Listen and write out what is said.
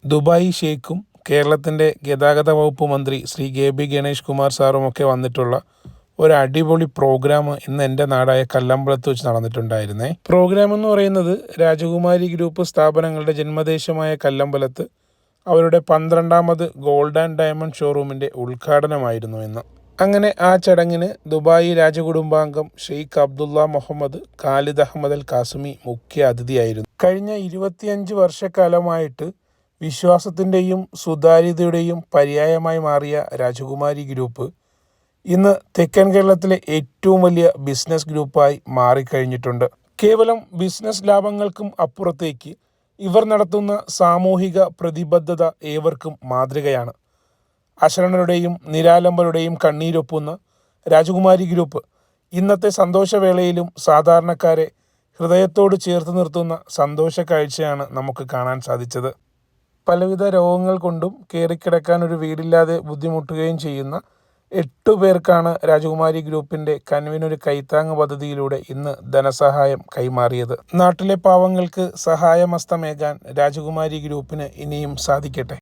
Dubai ഷെയ്ഖും കേരളത്തിൻ്റെ ഗതാഗത വകുപ്പ് മന്ത്രി ശ്രീ കെ ഗണേഷ് കുമാർ സാറുമൊക്കെ വന്നിട്ടുള്ള ഒരു അടിപൊളി പ്രോഗ്രാം ഇന്ന് എൻ്റെ നാടായ കല്ലമ്പലത്ത് വെച്ച് നടന്നിട്ടുണ്ടായിരുന്നേ. പ്രോഗ്രാം എന്ന് പറയുന്നത് രാജകുമാരി ഗ്രൂപ്പ് സ്ഥാപനങ്ങളുടെ ജന്മദേശമായ കല്ലമ്പലത്ത് അവരുടെ 12ാമത് ഗോൾഡ് ആൻഡ് ഡയമണ്ട് ഷോറൂമിൻ്റെ ഉദ്ഘാടനമായിരുന്നു ഇന്ന്. അങ്ങനെ ആ ചടങ്ങിന് ദുബായ് രാജകുടുംബാംഗം ഷെയ്ഖ് അബ്ദുള്ള മുഹമ്മദ് ഖാലിദ് അഹമ്മദ് അൽ കാസിമി മുഖ്യ അതിഥിയായിരുന്നു. കഴിഞ്ഞ 25 വർഷക്കാലമായിട്ട് വിശ്വാസത്തിൻ്റെയും സുതാര്യതയുടെയും പര്യായമായി മാറിയ രാജകുമാരി ഗ്രൂപ്പ് ഇന്ന് തെക്കൻ കേരളത്തിലെ ഏറ്റവും വലിയ ബിസിനസ് ഗ്രൂപ്പായി മാറിക്കഴിഞ്ഞിട്ടുണ്ട്. കേവലം ബിസിനസ് ലാഭങ്ങൾക്കും അപ്പുറത്തേക്ക് ഇവർ നടത്തുന്ന സാമൂഹിക പ്രതിബദ്ധത ഏവർക്കും മാതൃകയാണ്. അശരണരുടെയും നിരാലംബരുടെയും കണ്ണീരൊപ്പുന്ന രാജകുമാരി ഗ്രൂപ്പ് ഇന്നത്തെ സന്തോഷവേളയിലും സാധാരണക്കാരെ ഹൃദയത്തോട് ചേർത്ത് നിർത്തുന്ന സന്തോഷ കാഴ്ചയാണ് നമുക്ക് കാണാൻ സാധിച്ചത്. പലവിധ രോഗങ്ങൾ കൊണ്ടും കയറിക്കിടക്കാൻ ഒരു വീടില്ലാതെ ബുദ്ധിമുട്ടുകയും ചെയ്യുന്ന 8 പേർക്കാണ് രാജകുമാരി ഗ്രൂപ്പിൻ്റെ കൻവിനൊരു കൈത്താങ്ങ് പദ്ധതിയിലൂടെ ഇന്ന് ധനസഹായം കൈമാറിയത്. നാട്ടിലെ പാവങ്ങൾക്ക് സഹായമസ്തമേകാൻ രാജകുമാരി ഗ്രൂപ്പിന് ഇനിയും സാധിക്കട്ടെ.